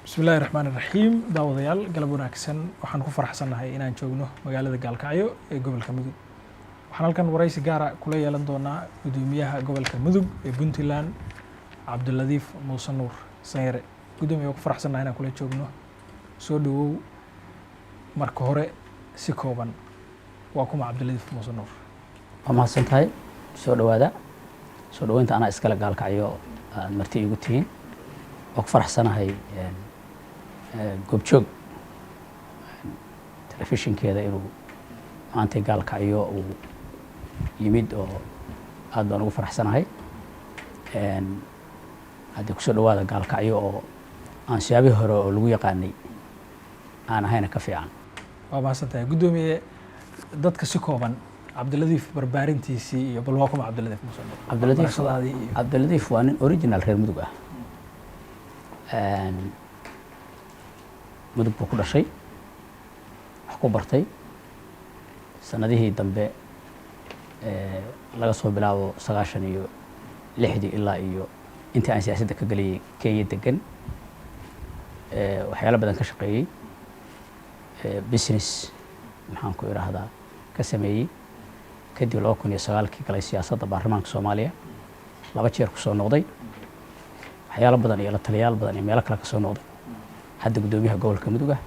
bismillahi raxmaani raxiim daawadayaal galab wanaagsan waxaan ku faraxsannahay inaan joogno magaalada gaalkacyo ee gobolka mudug waxaan halkan waraysi gaara kula yeelan doonaa gudoomiyaha gobolka mudug ee puntland cabdiladiif muuse nuur sanyare gudoomiye waan ku faraxsannahay inaan kula joogno soo dhawow marka hore si kooban waa kuma cabdiladiif muuse nuur waa mahadsan tahay soo dhaweynta anaa iskale gaalkacyo aad marti igu tihiin waa ku faraxsanahay goobjoog telefishinkeeda inuu maantay gaalkacyo uu yimid oo aad baan ugu faraxsanahay haddii kusoo dhawaada gaalkacyo oo aan siyaabihii hore oo lagu yaqaanay aan ahayna ka fiican. waa mahadsan tahay gudoomiye dadka si kooban cabdiladiif barbaarintiisii iyo bal waa kuma cabdiladiif muuse nuur cabdiladiif waa nin original reer mudug ah. mudug buu ku dhashay wax ku bartay sanadihii dambe laga soo bilaabo 96 ilaa iyo intii aan siyaasadda ka galiyay Kenya degan waxyaalo badan ka shaqeeyay business maxaan ku iraahdaa ka sameeyay kadib 2009 galay siyaasadda baarlamaanka Soomaaliya 2 jeer ku soo noqday waxyaalo badan iyo la taliyaal badan iyo meelo kale ka soo noqday hadda gudoomiyaha gobolka mudug ah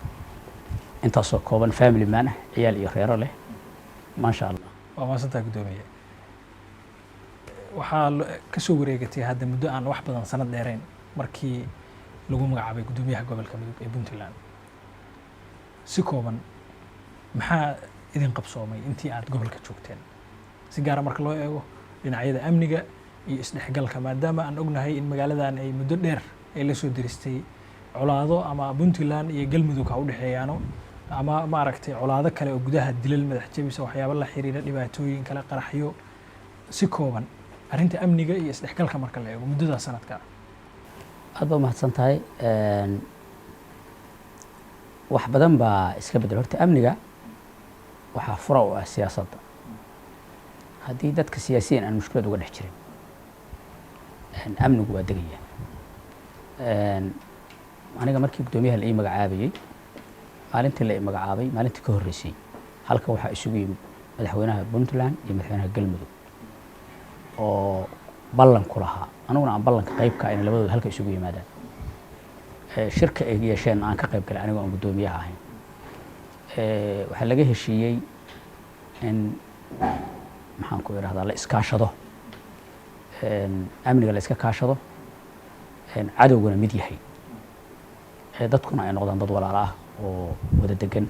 intaasoo kooban family man ah ciyaal iyo reero leh maasha Allah. waa mahadsantahay gudoomiye waxaa ka soo wareegatay hadda muddo aan wax badan sanad dheerayn markii lagu magacaabay gudoomiyaha gobolka mudug ee puntland si kooban maxaa idin qabsoomay intii aad gobolka joogteen si gaara marka loo eego dhinacyada amniga iyo isdhexgalka maadaama aan ognahay in magaaladan ay muddo dheer ay la soo diristay colaado ama puntland iyo galmudug ha u dhexeeyaano ama maaragtay colaado kale oo gudaha dilal madax jabisa waxyaabo la xiriira dhibaatooyin kale qaraxyo si kooban arrinta amniga iyo isdhexgalka marka la eego muddada sanadka aad baa mahadsan tahay. wax badan baa iska bedel horta amniga waxaa fura u ah siyaasadda haddii dadka siyaasiyiin aan mushkilad uga dhex jirin amnigu waa degaya. aniga markii gudoomiyaha la ii magacaabayay maalintii la ii magacaabay maalintii ka horreysay halkan waxaa isugu yimid madaxweynaha puntland iyo madaxweynaha galmudug oo ballan ku lahaa aniguna aan ballanka qayb ka ahayn labadooda halka isugu yimaadaan shirka ay yeesheen aan ka qayb galay anigoo aan gudoomiyaha ahayn waxaa laga heshiiyey in maxaan ku iraahdaa la iskaashado amniga la iska kaashado cadowguna mid yahay dadkuna ay noqdaan dad walaalo ah oo wada degan.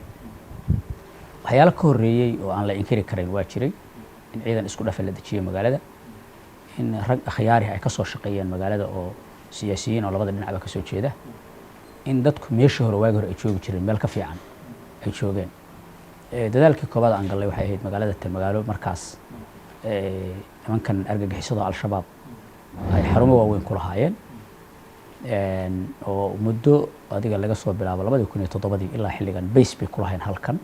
waxyaalo ka horreeyey oo aan la inkiri karin waa jiray in ciidan isku dhafa la dejiyay magaalada in rag akhyaari ay ka soo shaqeeyeen magaalada oo siyaasiyiin oo labada dhinacba ka soo jeeda in dadku meeshii hore waagi hore ay joogi jireen meel ka fiican ay joogeen. dadaalkii koobaad aan galay waxay ahayd magaalada magaalo markaas nimankan argagixisada al-shabaab ay xarumo waaweyn ku lahaayeen oo muddo adiga laga soo bilaabo 2007 ilaa xilligan base bay ku lahayn halkan.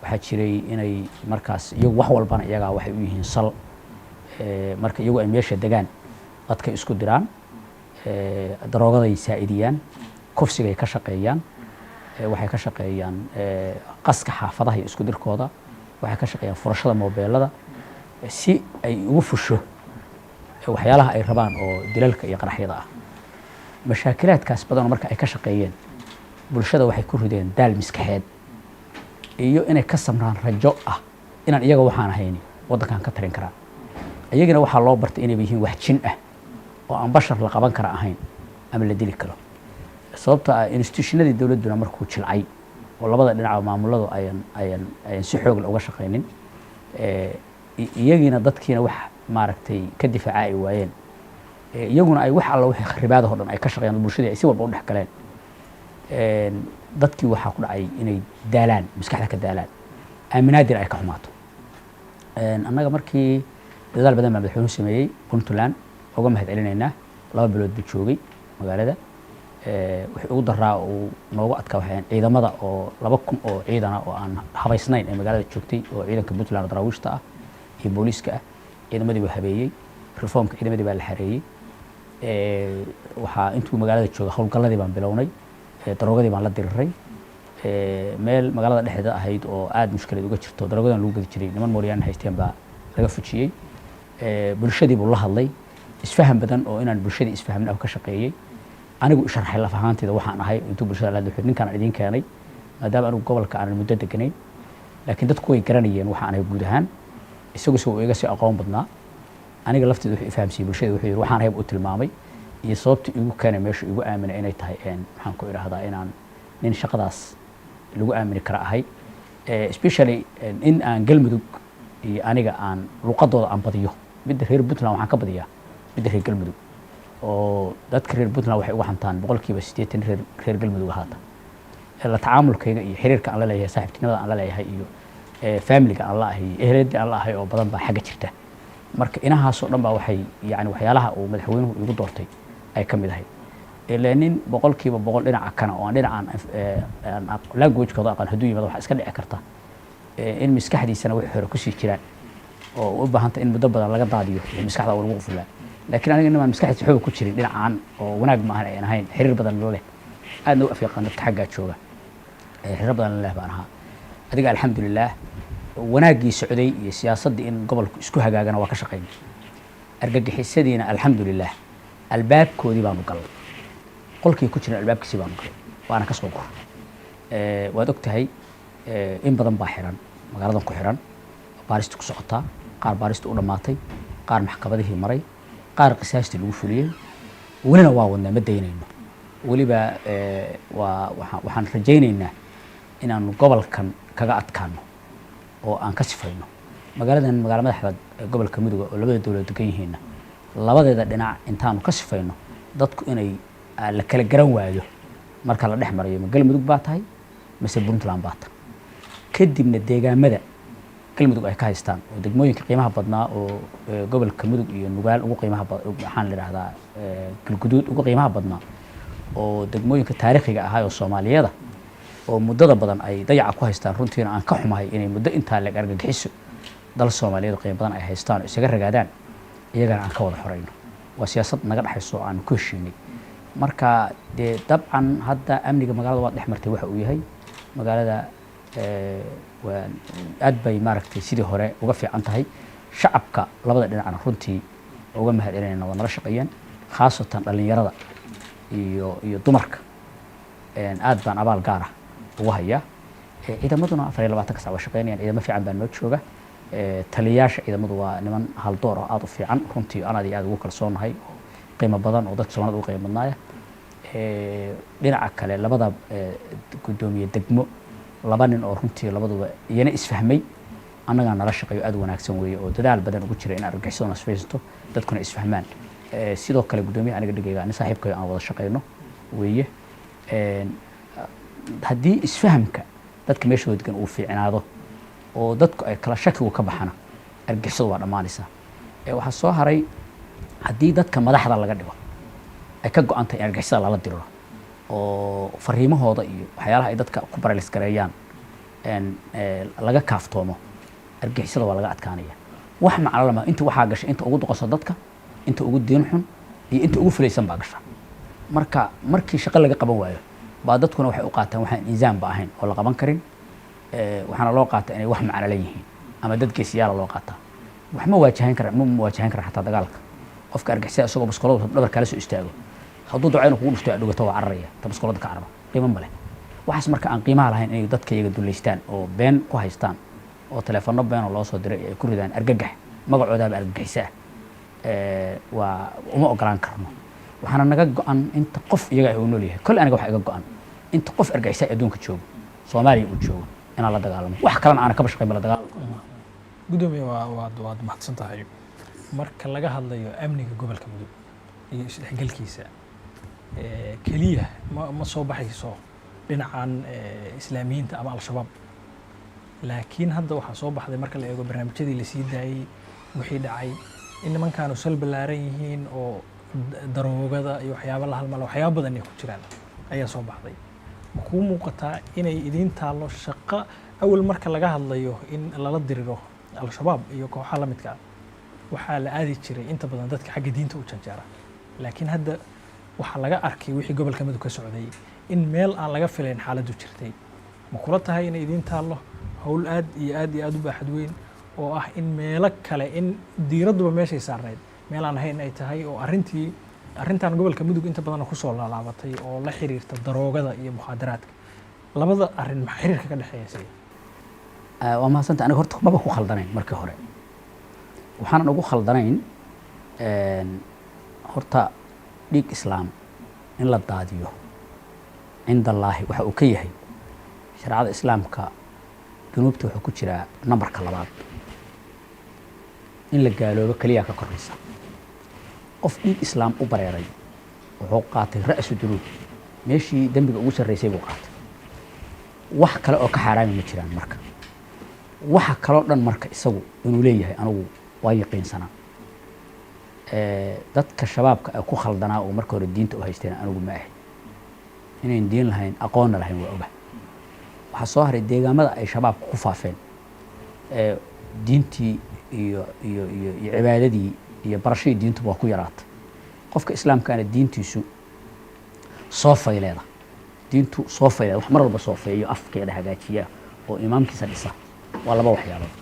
waxaa jiray inay markaas iyagu wax walbana iyagaa waxay u yihiin sal marka iyagu ay meesha degaan dadka isku diraan daroogaday saa'idiyaan kufsigay ka shaqeeyaan waxay ka shaqeeyaan qaska xaafadaha iyo isku dirkooda waxay ka shaqeeyaan furashada moobeelada si ay ugu fusho waxyaalaha ay rabaan oo dilalka iyo qaraxyada ah. mashaakilaadkaas badan marka ay ka shaqeeyeen bulshada waxay ku rideen daal miskaxeed iyo inay ka samraan rajo ah inaan iyaga waxaan ahayn waddankan ka tarin karaa iyagana waxaa loo bartay inay yihiin wax jin ah oo aan bashar la qaban kara ahayn ama la dili karo sababta ah institutionadii dawladuna markuu jilcay oo labada dhinac maamuladu ayan si xoog leh uga shaqeynin iyagina dadkiina wax maaragtay ka difaacay waayeen iyaguna ay wax alla wixii kharibaadaha dhan ay ka shaqeeyaan bulshada ay si walba u dhex galeen dadkii waxaa ku dhacay inay daalaan maskaxda ka daalaan aaminaadir ay ka xumaato. annaga markii dadaal badan baa madaxweynuhu sameeyey puntland uga mahad celinaynaa 2 bilood buu joogay magaalada wixii ugu daraa uu noogu adkaa waxay ciidamada oo 2,000 oo ciidana oo aan habaysnayn ee magaalada joogtay oo ciidanka puntland daraawiishta ah iyo booliiska ah ciidamadii baa habeeyey reformka ciidamadii baa la xareeyey waxaa intuu magaalada jooga howlgalladii baan bilownay daroogadii baan la diriray meel magaalada dhexdeeda ahayd oo aad mushkilad uga jirto daroogadan lagu gadi jiray niman mooryaan haysteen baa laga fujiyey bulshadii buu la hadlay isfaham badan oo inaan bulshadii isfahamna ka shaqeeyey anigu isharxay laf ahaanteeda waxaan ahay intuu bulshada la hadlay ninkaan idiin keenay maadaama anigu gobolka aan muddo deganayn laakiin dadku way garanayeen waxaan ahay guud ahaan isagu soo iga sii aqoon badnaa aniga lafteedu wuxuu fahamsiiyey bulshada wuxuu yiri waxaan hayb u tilmaamay iyo sababta igu keenay meesha igu aaminay inay tahay maxaan ku iraahdaa inaan nin shaqadaas lagu aamini kara ahay especially in aan galmudug iyo aniga aan luqadooda aan badiyo midda reer Puntland waxaan ka badiyaa midda reer galmudug oo dadka reer Puntland waxay uga xantaan boqolkiiba 80 reer galmudug ahaata la tacaamulkayga iyo xiriirka aan la leeyahay saaxiibtinimada aan la leeyahay iyo family-ga aan la ahay ehelada aan la ahay oo badan baa xagga jirta marka inahaas oo dhan baa waxay yani waxyaalaha uu madaxweynuhu igu doortay ay ka mid ahay ilaa nin boqolkiiba boqol dhinaca kana oo dhinacaan language-kooda aqaan hadduu yimaado waxa iska dhici karta in maskaxdiisana wixii hore ku sii jiraan oo u baahanta in muddo badan laga daadiyo maskaxda lagu qufulaa laakiin aniga nimaan maskaxdiisa xoog ku jirin dhinacaan oo wanaag ma ahan ahayn xiriir badan loo leh aadna u afyaqaan dadka xaggaa jooga xiriir badan leh baan ahaa adiga alxamdulillaah wanaagii socday iyo siyaasadii in gobolku isku hagaagana waa ka shaqeynay argagixisadiina alxamdulillaah albaabkoodii baanu galnay qolkii ku jiray albaabkiisii baanu galnay waana ka soo gur waad ogtahay in badan baa xiran magaaladan ku xiran baarista ku socotaa qaar baarista u dhamaatay qaar maxkamadihii maray qaar qisaastii lagu fuliyay welina waa wadnaa ma daynayno weliba waxaan rajaynaynaa inaanu gobolkan kaga adkaano oo aan ka sifayno magaaladan magaala madaxda gobolka Mudug oo labada dawlad degan yihiin labadeeda dhinac intaanu ka sifayno dadku inay la kala garan waayo marka la dhex marayo galmudug baa tahay mise Puntland baa tahay kadibna deegaamada galmudug ay ka haystaan oo degmooyinka qiimaha badnaa oo gobolka Mudug iyo Nugaal ugu qiimaha waxaan leeyahay galguduud ugu qiimaha badnaa oo degmooyinka taariikhiga ah oo Soomaaliyada oo muddada badan ay dayaca ku haystaan runtiina aan ka xumahay inay muddo intaa la argagixiso dal Soomaaliyeed qiimo badan ay haystaan isaga ragaadaan iyagana aan ka wada xoreyno waa siyaasad naga dhaxayso aan ku heshiinay marka dabcan hadda amniga magaalada waa dhex martay waxa uu yahay magaalada waa aad bay maaragtay sidii hore uga fiican tahay shacabka labada dhinacna runtii uga mahadcelinayna waa nala shaqeeyeen khaasatan dhalinyarada iyo dumarka aad baan abaal gaar ah ugu haya ciidamaduna 24 saac waa shaqeynayaan ciidamo fiican baa noo jooga taliyaasha ciidamadu waa niman hal door ah aad u fiican runtii anaad aad ugu kalsoonahay qiimo badan oo dadka Soomaaliyeed u qiimo badnaaya dhinaca kale labada gudoomiye degmo laba nin oo runtii labaduba iyana isfahmay annaga nala shaqeeyo aad wanaagsan weeye oo dadaal badan ugu jira in argagixisada nasfaysto dadkuna isfahmaan sidoo kale gudoomiyaha aniga dhigayga ani saaxiibkay aan wada shaqeyno weeye haddii isfahamka dadka meeshooda degan uu fiicnaado oo dadku ay kala shakigu ka baxana argagixisadu waa dhammaanaysaa waxaa soo haray haddii dadka madaxda laga dhigo ay ka go'antay in argagixisada lala diro oo fariimahooda iyo waxyaalaha ay dadka ku baraylis gareeyaan laga kaaftoomo argagixisada waa laga adkaanaya wax macno lama inta waxaa gashay inta ugu doqoso dadka inta ugu diin xun iyo inta ugu fulaysan baa gasha markii shaqo laga qaban waayo baa dadkuna waxay u qaataan waxaan insaam ba ahayn oo la qaban karin waxaana loo qaataa inay wax macno leeyihiin ama dad geesiyaal loo qaataa wax ma waajahan karaan xataa dagaalka qofka argagixisada isagoo baskoolada dhabar kala soo istaago hadduu ducayna kugu dhufto dhugato waa cararaya ta baskoolada ka caraba qiimo male waxaas marka aan qiimaha lahayn inay dadka iyaga duleystaan oo been ku haystaan oo telefoonno been oo loo soo diray ay ku ridaan argagax magacoodaaba argagixisa waa uma ogolaan karno waxaana naga go'an inta qof iyaga ay u nool yahay kol aniga waxa iga go'an inta qof argagixisa adduunka joogo Soomaaliya uu joogo inaan la dagaalamo wax kalena aan ka bashaqeyn la dagaalamo gudoomiye waad mahadsan tahay marka laga hadlayo amniga gobolka Mudug iyo isdhexgalkiisa kaliya ma soo baxayso dhinacan islaamiyiinta ama al-shabaab laakiin hadda waxaa soo baxday marka la eego barnaamijyadii la sii daayay wixii dhacay in nimankaanu sal ballaaran yihiin oo daroogada iyo waxyaabo la halmala waxyaabo badan ay ku jiraan ayaa soo baxday ma kuu muuqataa inay idiin taallo shaqo awal marka laga hadlayo in lala diriro al-shabaab iyo kooxaha la midka waxaa la aadi jiray inta badan dadka xagga diinta u janjeera laakiin hadda waxaa laga arkay wixii gobolka mudug ka socday in meel aan laga filayn xaaladdu jirtay. ma kula tahay inay idiin taallo hawl aad iyo aad u baaxad weyn oo ah in meelo kale in diiradduba meeshay saarnayd meel aan ahayn ay tahay oo arrintan gobolka mudug inta badan kusoo laalaabatay oo la xiriirta daroogada iyo mukhaadaraadka labada arrin maxaa xiriirka ka dhexeeya sida waa mahadsantahay. aniga horta maba ku khaldanayn markii hore, waxaanan ugu khaldanayn horta dhiig islaam in la daadiyo cinda allaahi waxa uu ka yahay shareecada islaamka dunuubta wuxuu ku jiraa nambarka 2 in la gaaloobo keliya ka koraysa. qof dhiig islaam u bareeray wuxuu qaatay ra'su dunuub, meeshii dembiga ugu sarreysay buu qaatay. wax kale oo ka xaaraami ma jiraan. marka waxa kaloo dhan marka isagu inuu leeyahay anigu waa yaqiinsanaa. dadka shabaabka ay ku khaldanaa oo marka hore diinta u haysteen anigu ma ahay, inayn diin lahayn aqoonna lahayn waa oga. waxaa soo haray deegaamada ay shabaabka ku faafeen diintii iyo cibaadadii iyo barashadii diintu waa ku yaraatay. qofka islaamkaana diintiisu soofayleeda, diintu soofayleeda wax mar walba soofeeyo afkeeda hagaajiya oo imaamkiisa dhisa waa laba waxyaalood.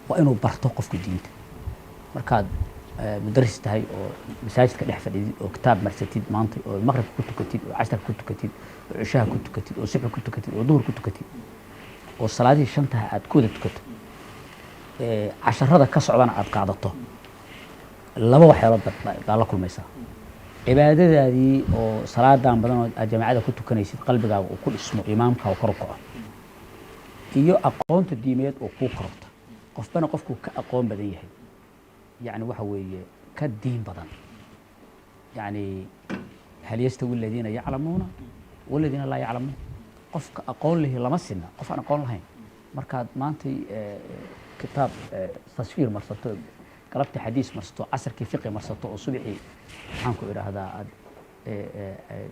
waa inuu barto qofku diinta. markaad mudaris tahay oo masaajidka dhex fadhidid oo kitaab marsatid maanta oo maqribka ku tukatid oo casharka ku tukatid oo cishaha ku tukatid oo subxa ku tukatid oo duhur ku tukatid oo salaadihii shantaha aad ku wada tukato casharada ka socdana aad qaadato, laba waxyaalood baa la kulmaysaa. cibaadadaadii oo salaadan badan oo aad jamaacada ku tukanaysid qalbigaaga uu ku dhismo, imaamkaaga kor u kaco, iyo aqoonta diimeed oo kuu kororta. qofbana qofkuu ka aqoon badan yahay يعني waxa weeye ka diin badan. يعني هل يستوي الذين يعلمون والذين لا يعلمون؟ qofka aqoon leh lama sinna qof aan aqoon lahayn. markaad maantay kitaab tasfiir marsato, qalabta xadiis marsato, casarkii fiqi marsato oo subaxii waxaan ku idhaahdaa aad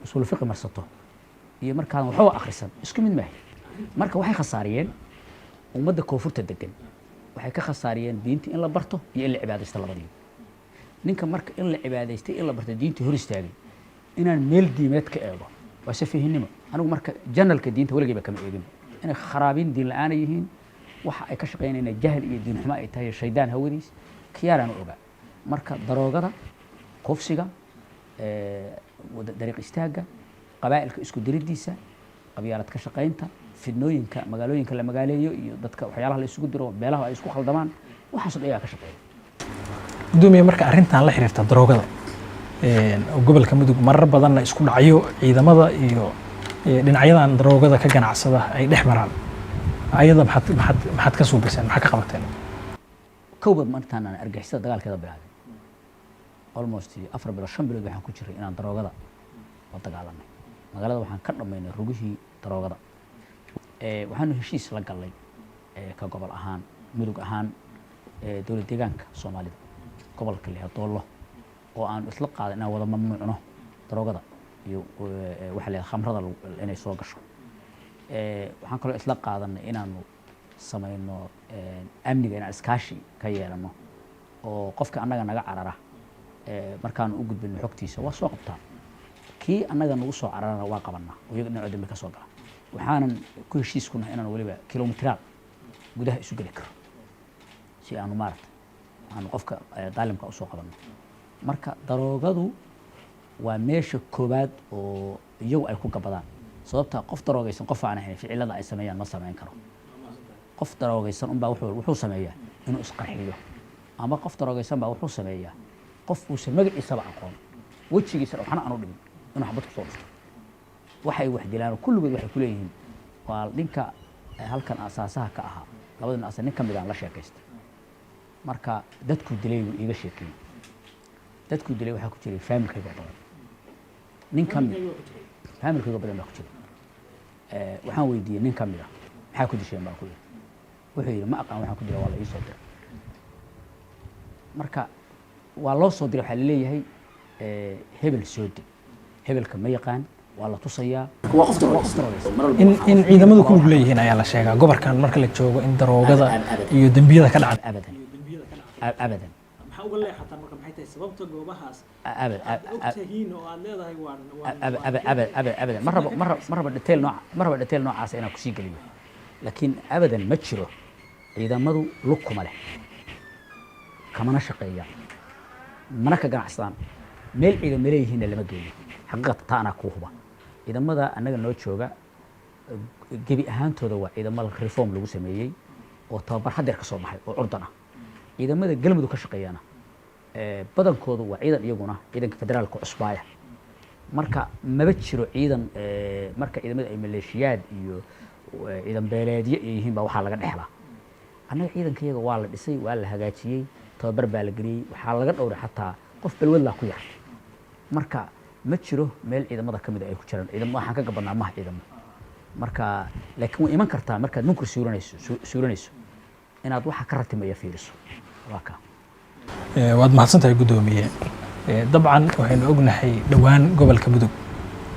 usul fiqi marsato iyo markaan waxba akhrisan isku mid maahay. marka waxay khasaariyeen ummadda koonfurta degan, waxay ka khasaariyeen diinta in la barto iyo in la cibaadaysto labadii. ninka marka in la cibaadaystay in la barto diinta hor istaagay inaan meel diimeed ka eego waa safiihinimo. anigu marka janalka diinta weligiiba kama eegin inay kharaabin diin la'aan yihiin, waxa ay ka shaqaynayaan jahil iyo diin xumo ay tahay shaydaan hawadiis kiyaaran u ogaa. marka daroogada, kufsiga, dariiq istaaga, qabaa'ilka isku diridiisa, qabyaalad ka shaqaynta, fidnooyinka magaalooyinka la magaaleeyo iyo dadka waxyaalaha la isugu diro beelaha ay isku khaldamaan, waxaas oo iyaga ka shaqeeya. gudoomiye marka arrintan la xiriirta daroogada oo gobolka mudug marar badanna isku dhacyo ciidamada iyo dhinacyadan daroogada ka ganacsada ay dhex maraan, ayada maxaad ka suubiseen, maxaa ka qabateen? kowbad martaan aan argixisada dagaalkeeda bilaabay almost 4 bilood 5 bilood waxaan ku jiray inaan daroogada la dagaalanay. magaalada waxaan ka dhamaynay rugihii daroogada. waxaanu heshiis la galnay ka gobol ahaan mudug ahaan dowlad deegaanka Soomaalida gobolka Leedoolo oo aan isla qaaday inaan wada mamnuucno daroogada iyo waxa la khamrada inay soo gasho. waxaan kaloo isla qaadanay inaanu samayno amniga inaan iskaashi ka yeelano oo qofka annaga naga carara markaan u gudbino xogtiisa waa soo qabtaa, kii annaga nagu soo cararana waa qabanaa oo iyaga dhinaca dambe ka soo gala. waxaanan ku heshiiskuna inaan waliba kilomitiraad gudaha isu geli karo si aanu maaragtay aanu qofka daalimka u soo qabanno. marka daroogadu waa meesha koowaad oo iyagu ay ku gabadaan. sababta qof daroogaysan qof aan ahayn ficilada ay sameeyaan ma sameyn karo. qof daroogaysan unbaa wuxuu sameeyaa inuu isqarxiyo, ama qof daroogaysan baa wuxuu sameeyaa qof uusan magaciisaba aqoon, wejigiisa waxna aanu dhimin inuu xabad ku soo dhufto. waxay wax dilaan kulligood waxay ku leeyihiin waa ninka halkan asaasaha ka ahaa, labadana asaas nin ka mid ah la sheekaystay. marka dadku dilay iga sheekeeyay, dadku dilay waxa ku jiray familkayga badan, nin ka mid familkayga badan baa ku jiray. waxaan weydiiyay nin ka mid ah maxaa ku disheen baa ku yiri, wuxuu yiri ma aqaan waxaan ku diray waa la ii soo diray. marka waa loo soo diray waxa la leeyahay hebel soo dig, hebelka ma yaqaan waa la tusayaa. waa qof in ciidamadu ku lug leeyihiin ayaa la sheegaa gobolkan marka la joogo in daroogada iyo dembiyada ka dhacda abadan maxaa uga leexataan marka maxay tahay sababta goobahaas abad ogtahiin oo aad leedahay abadan ma raba detail noocaas inaan kusii geliyo laakiin abadan ma jiro ciidamadu lug kuma leh kamana shaqeeyaan mana ka ganacsadaan meel ciidamo leeyihiinna lama geeyo xaqiiqata taa anaa kuu huba ciidamada annaga noo jooga gebi ahaantooda waa ciidamo reform lagu sameeyey oo tababar hadeer ka soo baxay oo curdan ah ciidamada galmudug ka shaqeeyana badankoodu waa ciidan iyaguna ciidanka federaalka cusbaaya marka maba jiro ciidan marka ciidamada ay maleeshiyaad iyo ciidan beeleedyo yihiin baa waxaa laga dhexlaa annaga ciidanka iyaga waa la dhisay waa la hagaajiyey tababar baa la geliyey waxaa laga dhowray xataa qof balwadlaa ku yar marka ma jiro meel ciidamada ka mid ay ku jiraan ciidamo waxaan ka gabadnaa maha ciidamo marka laakiin way iman kartaa markaad nunkur suuranayso inaad waxa ka ratimaya fiiriso waa ka waad mahadsantahay guddoomiye dabcan waxaynu ognahay dhowaan gobolka mudug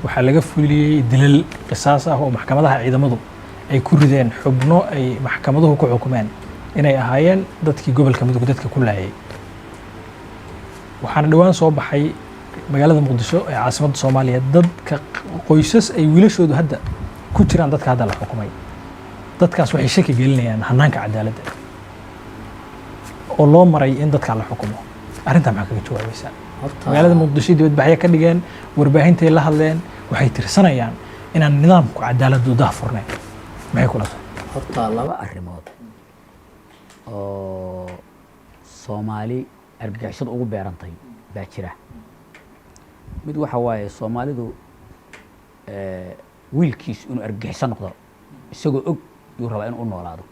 waxaa laga fuliyey dilal qisaas ah oo maxkamadaha ciidamadu ay ku rideen xubno ay maxkamaduhu ku xukumeen inay ahaayeen dadkii gobolka mudug dadka ku laayay waxaana dhowaan soo baxay magaalada muqdisho ee caasimadda soomaaliya dadka qoysas ay wiilashoodu hadda ku jiraan dadka hadda la xukumay dadkaas waxay shaki gelinayaan hanaanka cadaaladda oo loo maray in dadka la xukumo arrintaa maxaa kaga jawaabaysaa magaalada muqdisho dibadbaxyo ka dhigeen warbaahintay la hadleen waxay tirsanayaan inaan nidaamku cadaaladdu daahfurnayn maxay kula tahay horta laba arrimood oo soomaali argagixisada ugu beerantay baa jira mid waxa waaye soomaalidu wiilkiisu inuu argagixiso noqdo isagoo og yuu rabaa inuu u noolaado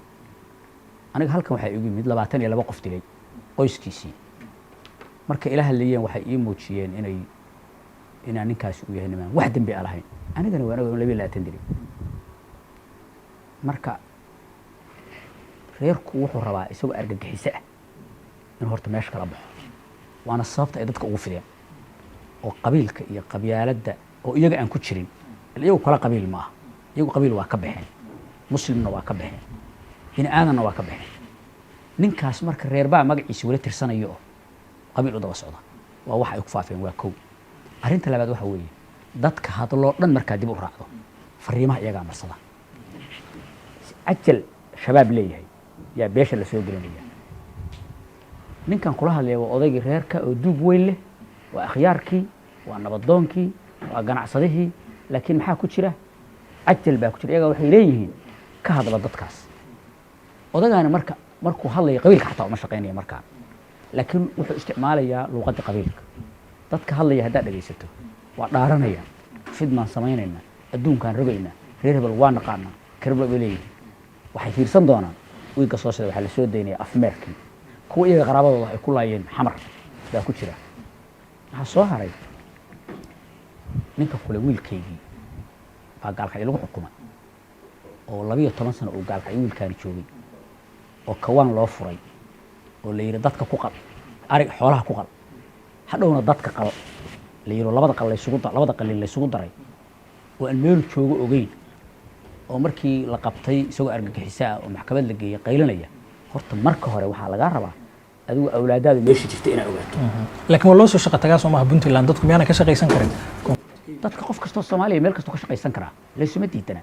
aniga halkan waxaa igu yimid 22 qof dilay qoyskiisii marka ila hadlayeen waxay ii muujiyeen inaan ninkaasi u yahay nimaan wax dambi aan lahayn anigana waan ogahay 22 dilay marka reerku wuxuu rabaa isagoo argagixiso ah in horta meesha kala baxo waana sababta ay dadka ugu fideen oo qabiilka iyo qabyaaladda oo iyaga aan ku jirin iyagu kala qabiil ma aha iyagu qabiil waa ka baxeen muslimna waa ka baxeen bini aadanna waa ka baxeen ninkaas marka reer baa magaciisa wala tirsanayo oo qabiil u daba socda waa wax ay ku faafeen waa kow arrinta labaad waxa weeye dadka hadaloo dhan markaa dib u raacdo fariimaha iyagaa marsada ajal shabaab leeyahay yaa beesha la soo gelinaya ninkan kula hadlaya waa odaygii reerka oo duub weyn leh waa akhyaarkii waa nabadoonkii waa ganacsadihii laakiin maxaa ku jira ajal baa ku jira iyagaa waxay leeyihiin ka hadla dadkaas odagaani markuu hadlaya qabiilka xataa uma shaqaynaya markaa laakiin wuxuu isticmaalayaa luuqadda qabiilka dadka hadlaya haddaad dhegaysato waa dhaaranayaan fidmaan samaynayna adduunkaan rogaynaa reer hebel waa naqaanaa karbla bay leeyihiin waxay fiirsan doonaan wiilka soo sida waxaa la soo daynaya afmeerkii kuwa iyaga qaraabadooda ay ku laayeen xamar baa ku jira waxaa soo haray ninka kule wiilkaygii baa gaalkacyo lagu xukumay oo 12 sano uu gaalkacyo wiilkaani joogay oo kawaan loo furay oo la yiri dadka ku qal arig xoolaha ku qal hadhowna dadka qal la yiri labada qalin la isugu daray oo aan meel joogo ogeyn oo markii la qabtay isagoo argagixisaa oo maxkamad la geeyay qaylinaya horta marka hore waxaa laga rabaa adigu awlaadaada meesha jirta inaad ogaato laakiin waa loo soo shaqo tagaa Soomaaliya Puntland dadku miyana ka shaqaysan karin dadka qof kasta Soomaaliya meel kasta ka shaqaysan kara leesuma diidana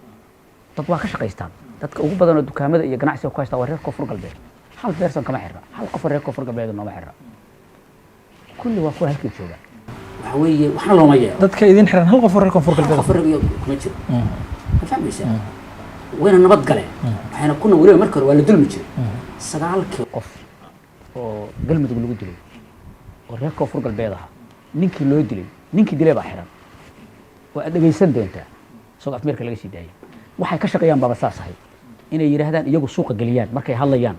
dad waa ka shaqaystaan dadka ugu badan oo dukaamada iyo ganacsiga ku haysta waa reer Koonfur Galbeed hal beersan kama xirra hal qof reer Koonfur Galbeed nooma xirra kulli waa ku halkii jooga waxa weeye waxna looma yeero dadka idin xiran hal qof reer Koonfur Galbeed kuma jiro ma fahmaysaa wayna nabad galeen waxayna kuna wariyo marka hore waa la dulmi jiray 9 qof oo galmudug lagu dilay oo reer Koonfur Galbeed ah ninkii loo dilay ninkii dilay baa xiran waa dhageysan doontaa soo afmeerka laga sii daayay waxay ka shaqeeyaan baba saasahay inay yiraahdaan iyagu suuqa galiyaan markay hadlayaan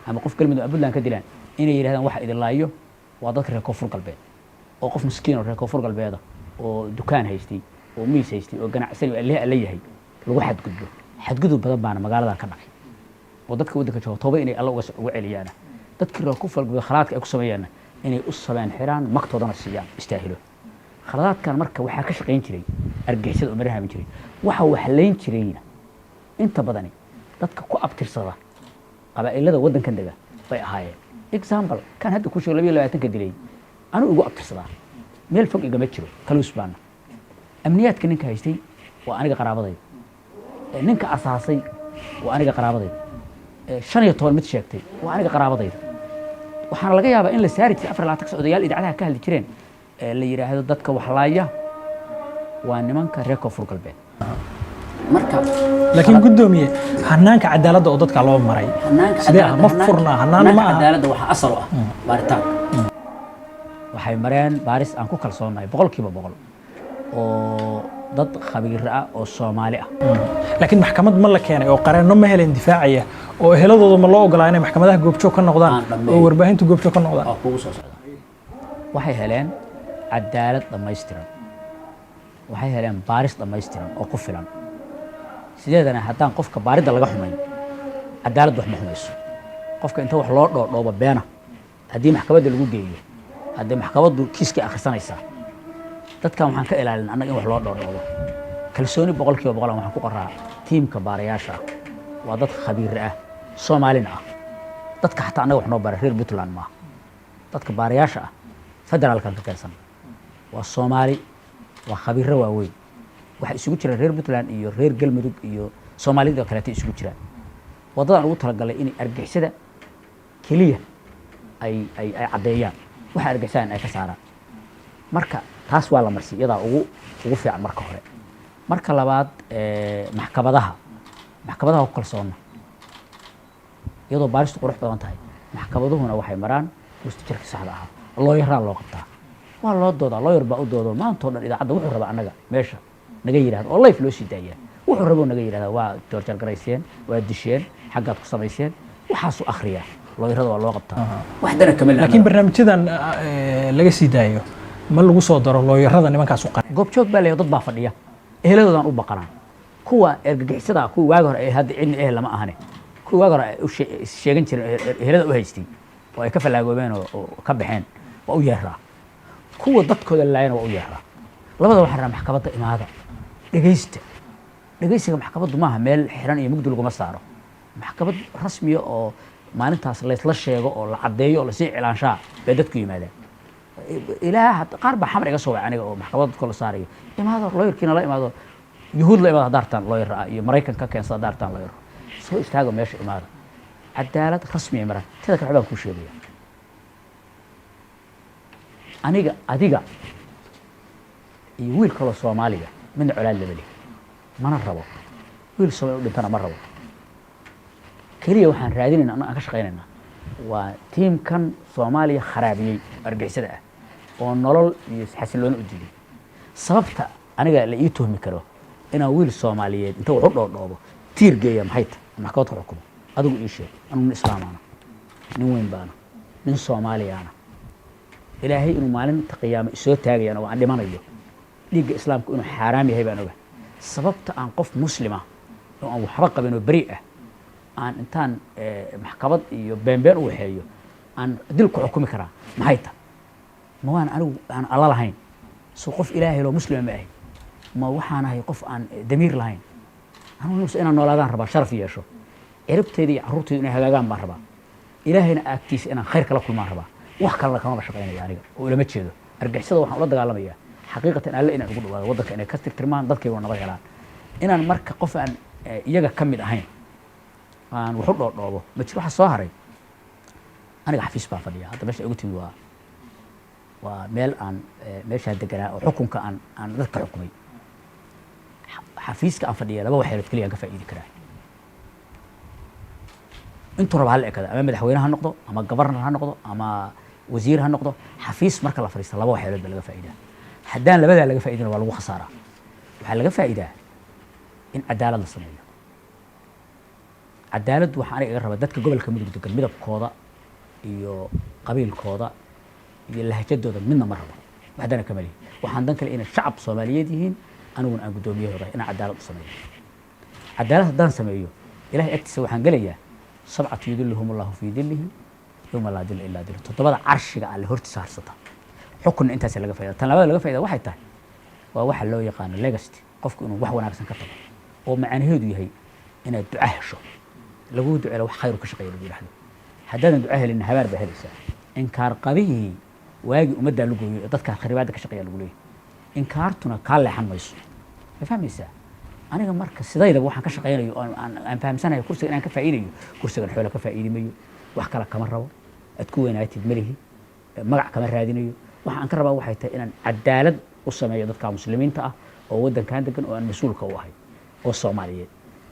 ama qof galmudug Puntland ka dilaan inay yiraahdaan waxa idin laayo waa dadka reer Koonfur Galbeed oo qof miskiin oo reer Koonfur Galbeed oo dukaan haystay oo miis haystay oo ganacsi la yahay lagu xadgudub badan baan magaalada ka dhacay oo dadka waddanka jooga tooba inay alla uga celiyaan dadkii reer Koonfur Galbeed khalaadka ay ku sameeyaan inay u sabaan xiraan magtoodana siiyaan istaahilo khalaadkan marka waxa ka shaqeyn jiray argixisada oo maraha jiray waxa wax leen jirayna inta badan dadka ku abtirsada qabaa'ilada waddankan daga bay ahaayeen example kan hadda ku sheego 22 dilay anu ugu abtirsadaa meel fog igama jiro kaluus baana amniyaadka ninka haystay waa aniga qaraabaday ninka asaasay waa aniga qaraabaday 15 mid sheegtay waa aniga qaraabaday waxaana laga yaabaa in la saari jiray 24 socdayaal idaacadaha ka hadli jireen la yiraahdo dadka waxlaaya waa nimanka reer Koonfur Galbeed marka laakiin gudoomiye hanaanka cadaaladda oo dadka loo maray sidee ma furna hanaan ma aha cadaaladda waxa asal ah baaritaan waxay mareen baaris aan ku kalsoonahay 100% oo dad khabiir ah oo Soomaali ah laakiin maxkamad ma la keenay oo qareeno ma heleen difaacaya oo eheladooda ma loo ogolaa inay maxkamadaha goobjoog ka noqdaan oo warbaahintu goobjoog ka noqdaan oo kugu soo socda waxay heleen cadaalad dhammaystiran waxay heleen baaris dhammaystiran oo ku filan sideedana haddaan qofka baaridda laga xumayn cadaalad wax ma xumayso qofka inta wax loo dhoodhoobo beena haddii maxkamadda lagu geeyo haddii maxkamaddu kiiskii akhrisanaysaa dadkan waxaan ka ilaalin annaga in wax loo dhoodhoobo kalsooni 100% waxaan ku qoraa tiimka baarayaasha waa dad khabiir ah Soomaalina ah dadka xataa annaga wax noo bara reer Puntland ma dadka baarayaasha ah federaalkan ka tirsan waa Soomaali waa khabiiro waaweyn waxa isugu jira reer Puntland iyo reer Galmudug iyo Soomaalida kale ay isugu jiraan wadada ugu talagalay in argixisada kaliya ay cadeeyaan waxa argixisaan ay ka saaraan marka taas waa la marsi iyada ugu fiican marka hore marka labaad maxkamadaha ku kalsoona iyadoo baaristu qurux badan tahay maxkamaduhuna waxay maraan mustaqbalka saxda ah looyar loo qabtaa waa loo doodaa looyar baa u doodo maanta oo dhan idaacadda wuxuu rabaa annaga meesha naga yiraahdo oo live loo sii daayay wuxuu rabo naga yiraahdo waa torture garayseen waa disheen xaggaad ku samayseen waxaas u akhriya looyarada waa loo qabtaa wax dana kamil laakiin barnaamijyadan laga sii daayo ma lagu soo daro looyarada nimankaas u qaran goobjoog baa leeyahay dad baa fadhiya eheladoodan u baqanaan kuwa ergagixisada kuwa waag hore ay hadda cidna ehel lama ahane kuwa waag hore u sheegan jireen ehelada u haystay oo ay ka falaagoobeen oo ka baxeen waa u yeeraa kuwa dadkooda laayana waa u yeeraa labada waxa ra maxkamadda imaada dhageysiga maxkamaddu maaha meel xiran iyo mugdi lagu ma saaro maxkamad rasmi ah oo maalintaas la sheego oo la cadeeyo oo la sii cilaanshaa bay dadku yimaadaan ilaa qaar ba xamar iga soo wacay aniga oo maxkamad dadka la saarayo imaado looyarkiina la imaado yuhuud la imaado daartan looyar iyo Mareykan ka keensa daartan looyar soo istaago meesha imaado cadaalad rasmi ah maran tada ka xubaan ku sheegaya adiga iyo wiil kale Soomaaliga mid colaad labali mana rabo wiil Soomaali u dhintana ma rabo kaliya waxaan raadinaynaa aan ka shaqeynaynaa waa tiimkan Soomaaliya kharaabiyay argixisada ah oo nolol iyo xasiloon u diiday sababta aniga la ii tuhmi karo inaan wiil Soomaaliyeed inta wax u dhoodhoobo tiir geeyo maxay tahay maxkamad ku xukumo adigu ii sheeg anu islaamana nin weyn baana nin Soomaaliyaana ilaahay inuu maalinta qiyaamo soo taagayana waa dhimanayo dhiigga islaamku inuu xaraam yahay baan ogaa sababta aan qof muslima oo aan waxba qabin oo bari ah aan intaan maxkamad iyo beenbeen u waxeeyo aan dil ku xukumi karaa maxay tahay ma waan anigu aan alla lahayn soo qof ilaahay loo muslima ma ahay ma waxaan ahay qof aan damiir lahayn anu inaan noolaadaan rabaa sharaf yeesho ciribteeda iyo carruurteeda inay hagaagaan baan rabaa ilaahayna agtiisa inaan khayr kala kulmaan rabaa wax kale kama shaqeynaya aniga oo lama jeedo argixisada waxaan ula dagaalamayaa xaqiiqatan alle inaan ugu dhawaado wadanka inay ka tirtirmaan dadkayga nabad helaan inaan marka qof aan iyaga ka mid ahayn aan wax u dhoodhoobo ma jiro waxa soo haray aniga xafiis baa fadhiya hadda meesha ugu timi waa meel aan meesha deganaa oo xukunka aan dadka xukumay xafiiska aan fadhiya laba waxyeelad kaliya ka faa'iidi karaa intuu raba hal ekada ama madaxweyne ha noqdo ama gabarnar ha noqdo ama wasiir ha noqdo xafiis marka la fariisto laba waxyeelad baa laga faa'iidaa haddaan labadaa laga faa'iidina waa lagu khasaaraa waxaa laga faa'iidaa in cadaalad la sameeyo cadaaladdu waxaa aniga iga rabaa dadka gobolka mudug degan midabkooda iyo qabiilkooda iyo lahjadooda midna ma rabo waxdana kama lihi waxaan dan kale inay shacab Soomaaliyeed yihiin aniguna aan gudoomiyahooda inaan cadaalad u sameeyo cadaalad haddaan sameeyo ilaahay agtiisa waxaan gelayaa sabcatu yudilluhum allahu fii dillihi yawma laa dilla illaa dilluh toddobada carshiga alle hortiisa harsata xukunna intaas laga faa'iidaa tan labada laga faa'iidaa waxay tahay waa waxa loo yaqaan legacy qofku inuu wax wanaagsan ka tago oo macnaheedu yahay inaad duca hesho lagu duceeyo wax khayr ka shaqeeyo lagu yiraahdo haddaadan duca helin habaar baa helaysaa inkaar qabihii waagii ummaddaa la gooyo ee dadka kharibaadda ka shaqeeya lagu leeyahay inkaartuna kaa leexan mayso ma fahmaysaa aniga marka sidaydaba waxaan ka shaqaynayo oo aan fahamsanayo kursiga inaan ka faa'iidayo kursigan xoolo ka faa'iidi mayo wax kale kama rabo aad ku weynaatid malihi magac kama raadinayo waxa aan ka rabaa waxay tahay inaan cadaalad u sameeyo dadka muslimiinta ah oo waddankan degan oo aan mas-uulka u ahay oo Soomaaliyeed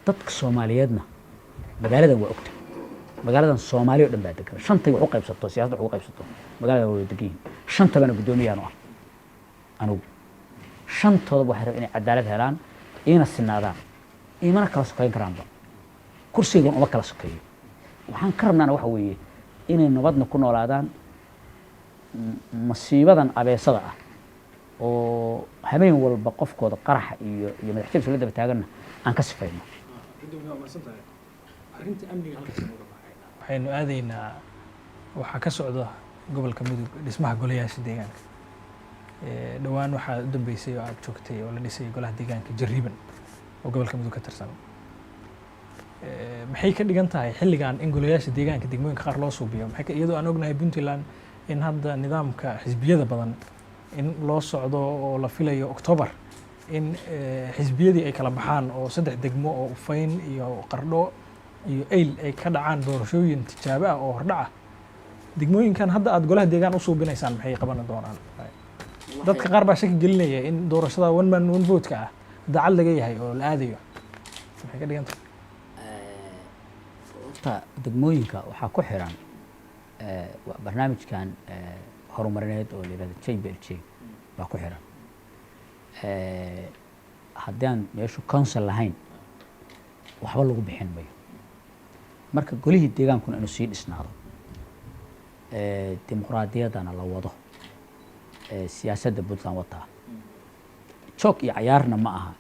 dadka Soomaaliyeedna magaaladan waa ogta magaaladan Soomaaliya oo dhan baa degan shantay wax u qaybsato siyaasadda wax u qaybsato magaalada waa degan shantabana gudoomiyaan ah anigu shantooda waxay rabaan inay cadaalad helaan ina sinaadaan imana kala sokeyn karaanba kursigan uma kala sokeeyo waxaan ka rabnaana waxa weeye inay nabadna ku noolaadaan masiibadan abeesada ah oo habeen walba qofkooda qaraxa iyo madaxtooyada soo daba taaganna aan ka sifayno waxaynu aadaynaa waxaa ka socda gobolka Mudug dhismaha golayaasha deegaanka dhawaan waxaa u dambeysay oo aad joogtay oo la dhisay golaha deegaanka Jariiban oo gobolka Mudug ka tirsan maxay ka dhigan tahay xilligan in golayaasha deegaanka degmooyinka qaar loo suubiyo maxay iyadoo aan ognahay Puntland in hadda nidaamka xisbiyada badan in loo socdo oo la filayo October in xisbiyadii ay kala baxaan oo 3 degmo oo Ufayn iyo Qardho iyo Eyl ay ka dhacaan doorashooyin tijaabo ah oo hordhac ah degmooyinkan hadda aad golaha deegaan u suubinaysaan maxay qaban doonaan dadka qaar baa shaki gelinaya in doorashada one man one vote ka ah dacad laga yahay oo la aadayo maxay ka dhigan tahay degmooyinka waxaa ku xiran barnaamijkan horumarineed oo la yiraahdo JBLJ baa ku xiran haddaan meeshu council lahayn waxba lagu bixin mayo marka golihii deegaankuna inuu sii dhisnaado dimuqraadiyadana la wado siyaasadda Puntland wataa joog iyo cayaarna ma aha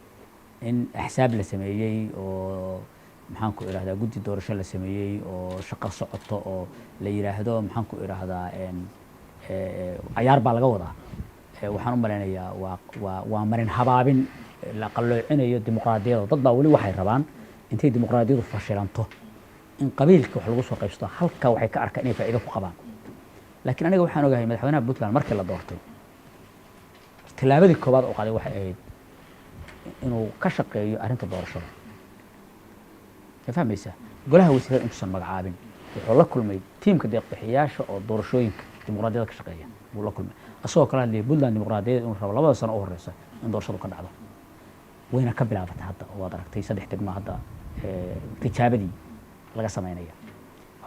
in axsaab la sameeyey oo maxaan ku iraahdaa guddi doorasho la sameeyey oo shaqo socoto oo la yiraahdo maxaan ku iraahdaa cayaar baa laga wadaa waxaan u maleynayaa waa marin habaabin la qalloocinayo dimuqraadiyadda dad baa weli waxay rabaan intay dimuqraadiyadu fashilanto in qabiilka wax lagu soo qaybsato halka waxay ka arkaan inay faa'iido ku qabaan laakiin aniga waxaan ogahay madaxweynaha Puntland markii la doortay tilaabadii koobaad oo qaaday waxay ahayd inuu ka shaqeeyo arrinta doorashada ka fahmaysaa golaha wasiirada intuusan magacaabin wuxuu la kulmay tiimka deeq-bixiyaasha oo doorashooyinka dimuqraadiyadda ka shaqeeya buu la kulmay asagoo kala hadlayay Puntland dimuqraadiyadda inuu rabo 2 sano oo horeysa in doorashadu ka dhacdo wayna ka bilaabatay hadda waad aragtay 3 degmo hadda tijaabadii laga sameynaya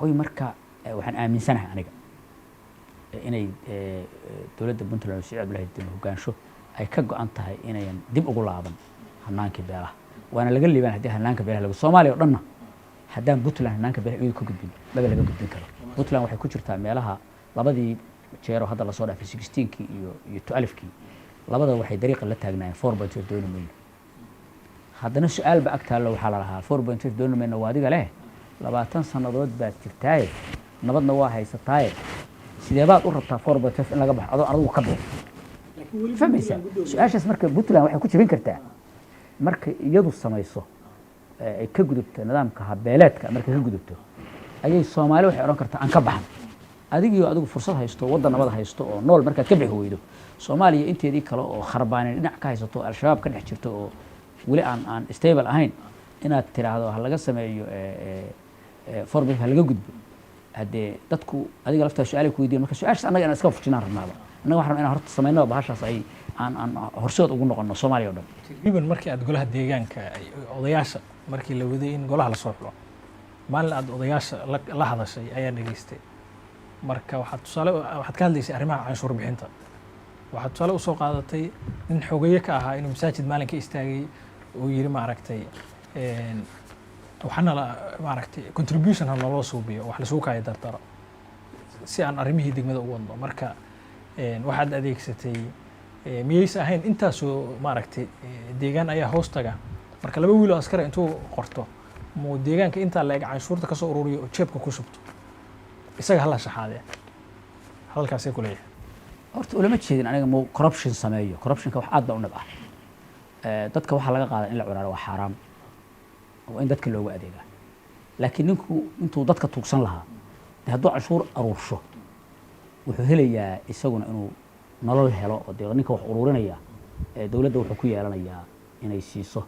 waxay marka waxaan aaminsanahay aniga inay dawladda Puntland si Cabdullaahi Dib hogaansho ay ka go'an tahay inayan dib ugu laaban hannaankii beelaha waana laga liibaan haddii hannaanka beelaha lagu Soomaaliya oo dhanna haddaan Puntland hannaanka beelaha ka gudbin laga gudbin karo Puntland waxay ku jirtaa meelaha labadii jeero hadda la soo dhaafay 16kii iyo 12kii labada waxay dariiqa la taagnaayeen 4.5 doonayeen haddana su'aal ba agtaalo waxaa la lahaa 4.5 doonayeen waa adiga leh 20 sanadood baad jirtaaye nabadna waa haysataaye sidee baad u rabtaa 4.5 in laga baxo adigu ka bixi fahmaysaa su'aashaas marka Puntland waxay ku jibin kartaa marka iyadu samayso ay ka gudubto nidaamka habeeleedka marka ka gudubto ayay Soomaali waxay oran kartaa aan ka baxan adigu fursad haysto waddan nabad haysto oo nool marka ka bixi weydo Soomaaliya inteedii kale oo kharbaanin dhinac ka haysto al-shabaab ka dhex jirto oo wali aan stable ahayn inaad tiraahdo ha laga sameeyo forbes ha laga gudbo hadee dadku adiga lafta su'aal ku weydiin marka su'aashaas anaga inaan iska fujinaan rabnaaba anaga waxaan inaan horta sameeyno bahashaas ay aan horseed ugu noqono Soomaaliya oo dhan Jariiban markii aad golaha deegaanka odayaasha markii la waday in golaha la soo xulo maalin aad odayaasha la hadashay ayaa dhageystay marka waxaad ka hadlaysay arrimaha canshuur bixinta waxaad tusaale u soo qaadatay in xogeeye ka ahaa inuu masaajid maalinka istaagay oo yiri maaragtay waxaana maaragtay contribution ha loo suubiyo wax la soo kaay dardaro si aan arrimihii degmada u wadno marka waxaad adeegsatay miyaysa ahayn intaasoo maaragtay deegaan ayaa hoos taga marka laba wiil oo askari intuu qorto muu deegaanka intaa la eg canshuurta ka soo ururiyo oo jeebka ku shubto isaga hala shaxaadee halkaasay ku leeyahay horta ulama jeedin aniga muu corruption sameeyo corruptionka wax aad baa u nab ah dadka waxaa laga qaadaa in la curaaro waa xaaraam oo in dadka loogu adeegaa laakiin ninku intuu dadka tuugsan lahaa hadduu canshuur aruursho wuxuu helayaa isaguna inuu nolol helo oo dee ninka wax ururinaya dowladda wuxuu ku yeelanayaa inay siiso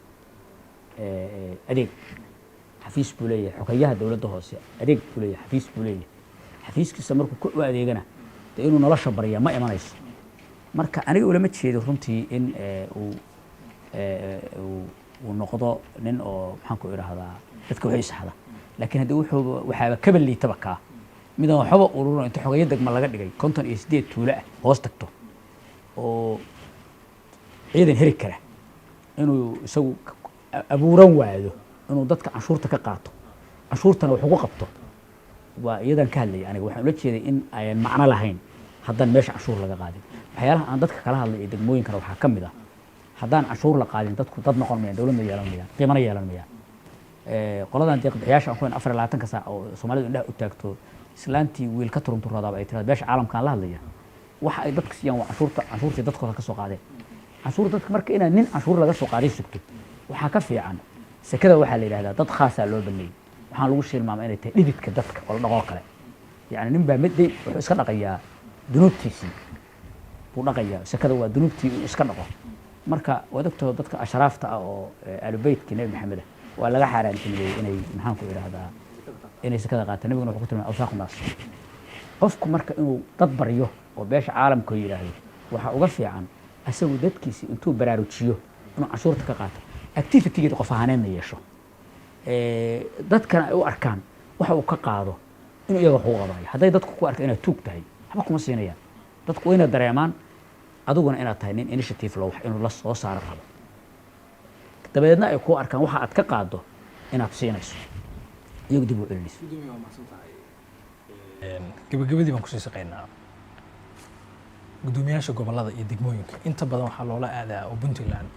adeeg xafiis buu leeyahay xogayaha dowladda hoose adeeg buu leeyahay xafiis buu leeyahay xafiiskiisa markuu u adeegana dee inuu nolosha barya ma imanayso marka aniga ulama jeedo runtii in uu noqdo nin oo maxaan ku idhaahdaa dadka waxay saxda laakiin haddii waxaaba kaba liitaba kaa midaan waxba ururo inta xogeeyo degma laga dhigay 58 tuulo ah hoos tagto oo ciidan heli kara inuu isagu abuuran waado inuu dadka canshuurta ka qaato canshuurtana wax ugu qabto waa iyadan ka hadlay aniga waxaan ula jeeday in ayaan macno lahayn haddaan meesha canshuur laga qaadin waxyaalaha aan dadka kala hadlay ee degmooyinkana waxaa ka mid ah haddaan canshuur la qaadin dadku dad noqon mayaan dowladna yeelan mayaan qiimana yeelan mayaan qoladan deeq bixiyaasha aan ku hayn 24 saac oo Soomaalidu indhaha u taagto islaantii wiil ka turunturadaaba ay tiraahdo beesha caalamkaan la hadlaya waxa ay dadka siiyaan waa canshuurtii dadkooda ka soo qaadeen canshuur dadka marka inaan nin canshuur laga soo qaaday sugto waxaa ka fiican sekada waxaa la yidhahdaa dad khaasaa loo baneeyey waxaan lagu shilmaama inay tahay dhididka dadka oo la dhaqoo kale yacni nin baa midday wuxuu iska dhaqayaa dunuubtiisii buu dhaqayaa sekada waa dunuubtii uu iska dhaqo marka waad ogtoo dadka ashraafta ah oo aalubeytkii nebi maxamed ah waa laga xaaraantiniyey inay maxaan ku idhaahdaa inay sekada qaataan nabiguna wuxuu ku tilmaamay awsaaqu naas qofku marka inuu dad baryo oo beesha caalamka yidhaahdo waxaa uga fiican asagu dadkiisi intuu baraarujiyo inuu canshuurta ka qaato activity-geeda qof ahaaneedna yeesho dadkana ay u arkaan waxa uu ka qaado inuu iyaga wax ugu qabayo hadday dadku ku arkaan inaad tuug tahay waxba kuma siinayaan dadku waa inaad dareemaan adiguna inaad tahay nin initiative loo wax inuu la soo saaro rabo dabadeedna ay ku arkaan waxa aad ka qaado inaad siinayso iyagu dib u celinayso gabagabadii baan kusii shaqeynaa gudoomiyaasha gobolada iyo degmooyinka inta badan waxaa loola aadaa oo Puntland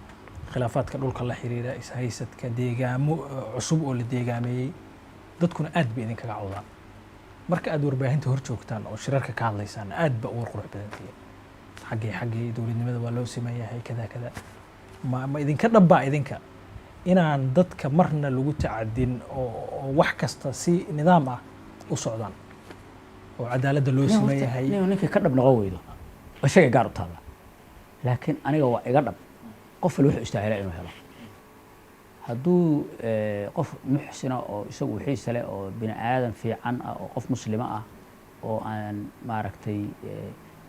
khilaafaadka dhulka la xiriira ishaysadka deegaamo cusub oo la deegaameeyey dadkuna aad bay idinkaga cawdaan marka aad warbaahinta hor joogtaan oo shirarka ka hadlaysaan aad ba ugu qurux badan tahay xaggee dowladnimada waa loo sameeyahay kada ma idinka dhabbaa idinka inaan dadka marna lagu tacadin oo wax kasta si nidaam ah u socdaan oo cadaaladda loo sameeyahay ninka ka dhab noqon weydo isaga gaar u taala laakiin aniga waa iga dhab qof wal wuxuu istaahilaa inuu helo hadduu qof muxsina oo isagu wixiisa leh oo bini aadan fiican ah oo qof muslima ah oo aan maaragtay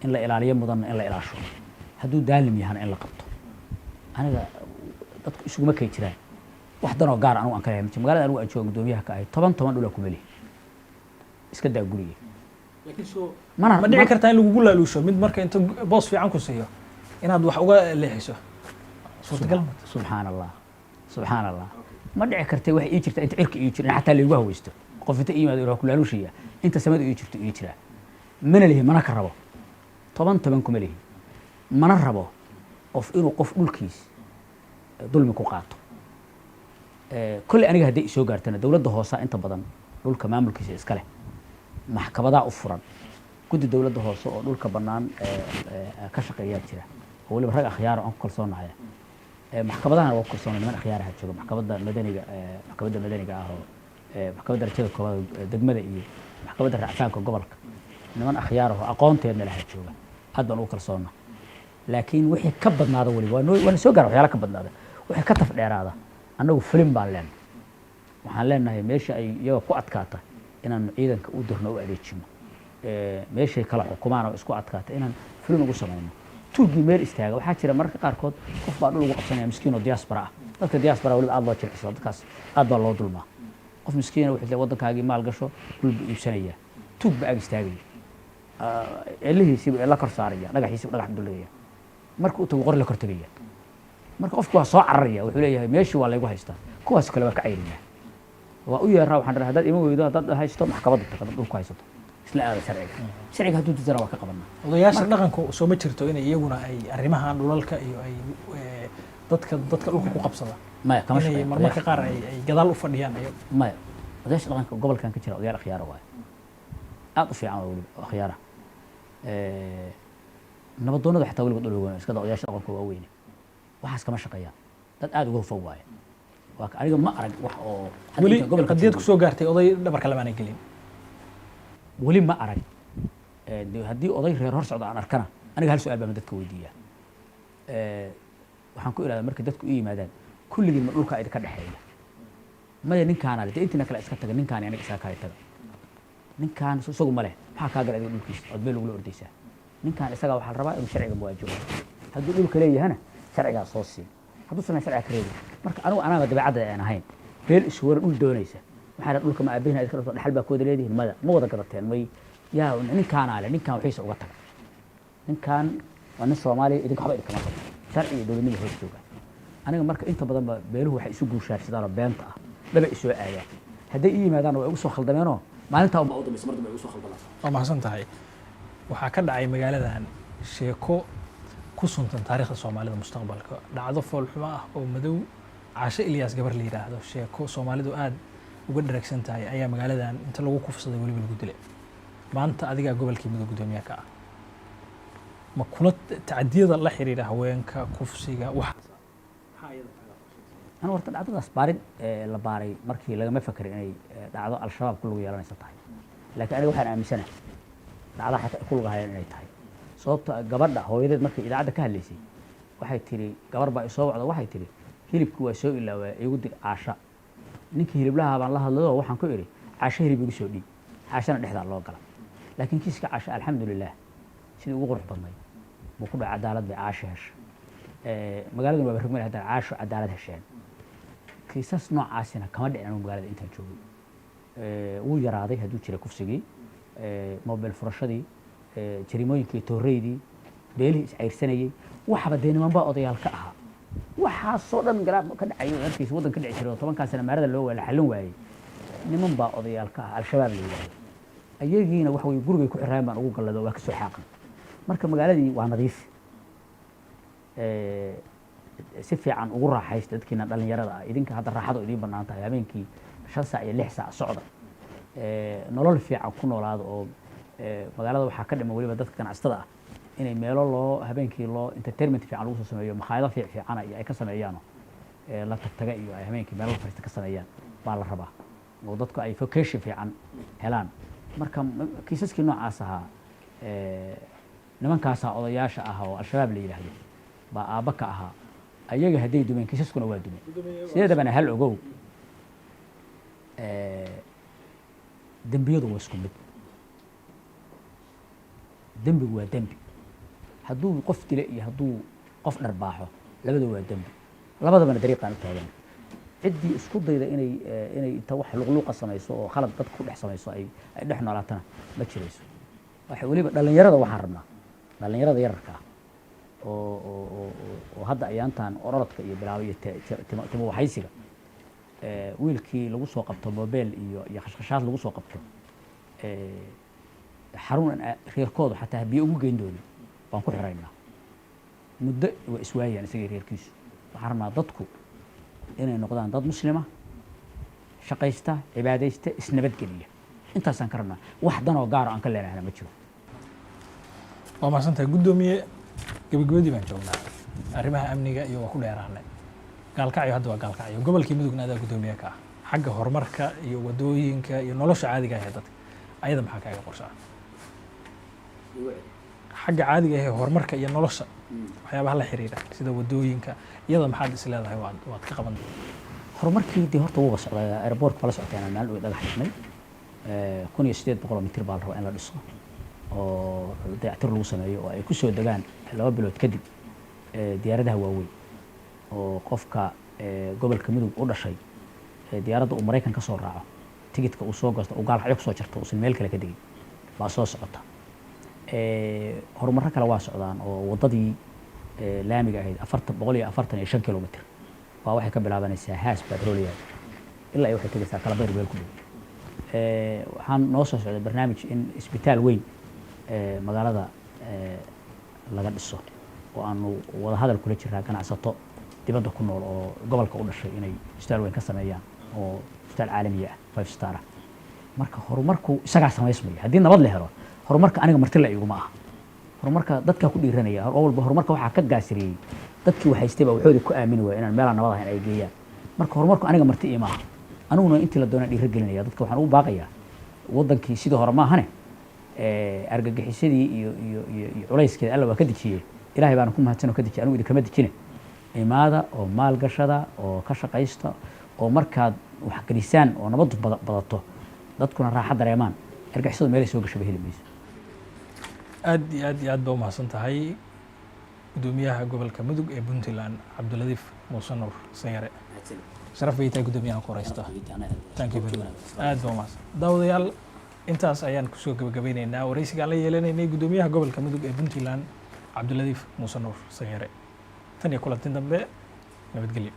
in la ilaaliyo mudan in la ilaasho hadduu daalim yahana in la qabto aniga dadku isuguma kay jiraan wax danoo gaar anigu aan ka leeyahay magaalada anigu aan joogo gudoomiyaha ka ahay 10 dhul ku meli iska daa guriga ma dhici kartaa in lagugu laaluusho mid marka inta boos fiican ku siiyo inaad wax uga leexiso suurtagal subxaan allah ma dhici kartay wax ii jirta inta cirka ii jira xataa laygu haweysto qof inta ii yimaado ku laaluushaya inta samada ii jirto ii jira mana lihi mana ka rabo 10 kuma lihi mana rabo qof inuu qof dhulkiis dulmi ku qaato kulli aniga haddii soo gaartana dowladda hoose inta badan dhulka maamulkiisa iska leh maxkamadaha u furan guddi dowladda hoose oo dhulka bannaan ka shaqeeyaa jira oo waliba rag akhyaar aan ku kalsoonahay maxkamadahana waa ku kalsoonay niman akhyaaraha jooga maxkamadda madaniga ah oo maxkamadda rajada koowaad degmada iyo maxkamadda racfaanka gobolka niman akhyaar oo aqoonteedna laha jooga aad baan ugu kalsoonnaa laakiin wixii ka badnaada waliba waana soo gaara waxyaala ka badnaada wixii ka taf dheeraada annagu fulin baan leenahay waxaan leenahay meesha ay iyaga ku adkaata inaan ciidanka u dirno u adeejino meeshay kala xukumaan oo isku adkaata inaan fulin ugu samayno tuugii meel istaaga waxaa jira mararka qaarkood qof baa dhul ugu qabsanaya miskiin oo diaspora ah dadka diaspora waliba aad loo jirciso dadkaas aad baa loo dulmaa qof miskiina wuxuu leeyahay waddankaagii maal gasho dhul buu iibsanaya tuug baa ag istaagaya celihiisiiba la kor saaraya dhagaxiisiiba dhagax duldhigaya marka uu tago qor la kor tegaya marka qofku waa soo cararaya wuxuu leeyahay meeshii waa laygu haystaa kuwaas kale waa ka cayrinaa waa u yeeraa waxaan dhahay haddaad ima weydo haddaad haysto maxkamadda tag haddaad dhulku haysato isla aada sharciga hadduu dudana waa ka qabanaa odayaasha dhaqanku soo ma jirto inay iyaguna ay arrimahan dhulalka iyo ay dadka dhulka ku qabsada maya kama inay marmarka qaar ay gadaal u fadhiyaan maya odayaasha dhaqanka gobolkan ka jira odayaal akhyaara waaye aad u fiican waa weliba akhyaara nabadoonnada xataa weliba dhul weyn iska da odayaasha dhaqanka waa weyne waxaas kama shaqeeyaan dad aad uga hufan waaye waa aniga ma arag wax oo weli qadiyad ku soo gaartay oday dhabarka lamaana gelin weli ma arag haddii oday reer hor socda aan arkana aniga hal su-aal baan dadka weydiiyaa waxaan ku ihahdaa markay dadku u yimaadaan kulligiin ma dhulkaa idinka dhexeeya maya ninkaana le dee intiina kale iska taga ninkaani aniga isaga kale taga ninkaan isagu ma leh maxaa kaa gala adiga dhulkiisa ood beel ugula ordaysaa ninkaan isagaa waxaa la rabaa inuu sharciga muwaajibo hadduu dhulka leeyahana sharcigaa soo siin hadduusan sharciga ka reebin marka anigu anaaba dabeecadda aan ahayn beel iswara dhul doonaysa waxaa dhulka ma aabahina idinka dhulka dhaxal baa ku wada leedihin mada ma wada gadateen may yaa ninkaanaa le ninkaan waxiisa uga taga ninkaan waa nin soomaaliya idinka waxba idinkama tago sharci iyo dowladnimo hoos jooga aniga marka inta badanba beeluhu waxay isu guushaarsadaan oo beenta ah dhaba isoo aayaan hadday ii yimaadaan waa igu soo khaldameenoo maalintaa unbaa u dambaysa mar dambe igu soo khaldamaan waa mahadsan tahay waxaa ka dhacay magaaladan sheeko ku suntan taariikhda soomaalida mustaqbalka dhacdo foolxumo ah oo madow caashe ilyaas gabar la yidhaahdo sheeko soomaalidu aad uga dharagsan tahay ayaa magaaladan inta lagu kufsaday weliba lagu dilay maanta adigaa gobolkii mudug guddoomiye ka ah ma kula tacdiyada la xiriira haweenka kufsiga waxaas أنا ورت dhacdadaas baarid la baaray markii lagama fakirin inay dhacdo al-shabaab ku lug yeelanaysa tahay laakiin aniga waxaan aaminsanahay dhacdo xataa ku lug hayeen inay tahay sababta gabadha hooyadeed markii idaacada ka hadlaysay waxay tiri gabar baa soo wacdo waxay tiri hilibku waa soo ilaaway igu dir caasha ninkii hiliblaha baan la hadlayo waxaan ku iri caasha hilib igu soo dhiib caashana dhexda loo gala laakiin kiiska caasha alxamdulillah sidii ugu qurux badnay buu ku dhacay cadaalad bay caasha heshay magaalada waa barnaamij hadda caasho cadaalad hesheen kiisas noocaasina kama dhicin anigu magaalada intaan joogay wuu yaraaday hadduu jiray kufsigii mobil furashadii jarimooyinkii tooreydii beelihii iscayrsanayey waxba dee nimanbaa odayaal ka ahaa waxaasoo dhan galaab ka dhacay markiis waddan ka dhici jiray oo 10 sano maarada loo wala xallin waayey niman baa odayaal ka ah al-shabaab la yiraahdo ayagiina wax way gurigay ku xiraan baan ugu gallado waa ka soo xaaqan marka magaaladii waa nadiif si fiican ugu raaxaysta dadkiina dhalinyarada ah idinka hadda raaxadu idin banaan tahay habeenkii 5 saac iyo 6 saac socda nolol fiican ku noolaado oo magaalada waxaa ka dhiman waliba dadka ganacsatada ah inay meelo loo habeenkii loo entertainment fiican lagu soo sameeyo makhaayado fiican ay ka sameeyaan la tagtaga iyo ay habeenkii meelo fariista ka sameeyaan baa la rabaa oo dadku ay vacation fiican helaan marka kiisaskii noocaas ahaa nimankaas odayaasha ah oo al-shabaab la yiraahdo baa aaba ka ahaa ayaga haday dumeen kiisaskuna waa dumeen sideedaba hal ogow dambiyadu waa isku mid dambigu waa dambi hadduu qof dile iyo hadduu qof dharbaaxo labada waa dambi labadaba dariiqan u taagan ciddii isku dayda inay inta wax luqluqa samayso oo khalad dad ku dhex samayso ay dhex noolaatana ma jirayso waxa waliba dhalinyarada waxaan rabnaa dhalinyarada yararka oo hadda ayaantan orodka iyo bilaabay timo waxaysiga wiilkii lagu soo qabto mobile iyo khashkhashaad lagu soo qabto xarun reerkooda xataa biyo ugu geyn doonin baan ku xiraynaa muddo waa iswaayaan isaga reerkiisu waxaan rabnaa dadku inay noqdaan dad muslima shaqaysta cibaadaysta isnabadgeliya intaasaan ka rabnaa wax danoo gaaro aan ka leenahna ma jiro waa mahadsantahay guddoomiye gabagabadii baan joognaa arrimaha amniga iyo waa ku dheeraanay gaalkacyo hadda waa gaalkacyo gobolkii mudugna adaa guddoomiye ka ah xagga horumarka iyo wadooyinka iyo nolosha caadiga ah ee dadka ayada maxaa kaaga qorshaa xagga caadiga ah ee horumarka iyo nolosha waxyaabaha la xiriira sida wadooyinka iyada maxaad is leedahay waad ka qaban horumarkii dee horta wuu socdaa airportka la socotayna maalin uu dhagax xidhnay 1800 mitir baa la rabaa in la dhiso oo dayactir lagu sameeyo oo ay ku soo degaan 2 bilood kadib diyaaradaha waaweyn oo qofka gobolka mudug u dhashay diyaaradda uu Mareykan ka soo raaco tigidhka uu soo goosto uu gaalkacyo ku soo jarto oo meel kale ka digay baa soo socota horumarka kale waa socdaan oo wadadii laamiga ahayd 445 kilomitir waa waxay ka bilaabanaysaa haas petroleum ilaa ay waxay tagaysaa kala bayr meel ku dhow waxaan noo soo socday barnaamij in isbitaal weyn magaalada laga dhiso oo aanu wada hadal kula jiraa ganacsato dibadda ku nool oo gobolka u dhashay inay isbitaal weyn ka sameeyaan oo isbitaal caalami ah 5 star marka horumarku isagaa samaysmaya haddii nabad la helo horumarka aniga marti la iguma aha horumarka dadka ku dhiiranaya oo walba horumarka waxaa ka gaasiriyay dadkii waxaystay baa waxoodi ku aamini waayeen inaan meel nabad ahayn ay geeyaan marka horumarku aniga marti ima aha aniguna intii la doona dhiirigelinaya dadka waxaan ugu baaqayaa wadankii sidii hore ma ahane argagixisadii iyo culayskeeda alla waa ka dejiyey ilaahay baana ku mahadsan oo ka dejiye anigu idinkama dejine imaada oo maal gashada oo ka shaqaysta oo markaad wax gelisaan oo nabaddu badato dadkuna raaxa dareemaan argagixisadu meelay soo gashaba heli mayso aad iyo aad iyo aad baa umahadsan tahay gudoomiyaha gobolka mudug ee puntland cabdiladiif muuse nuur sanyare sharaf bay tahay gudoomiyaha ku horeysta thank you very much aad baa umahadsan daawadayaal intaas ayaan kusoo gabagabeyneynaa waraysiga aan la yeelanaynay gudoomiyaha gobolka mudug ee puntland cabdiladiif muuse nuur sanyare tan iyo kulantin dambe nabadgelyo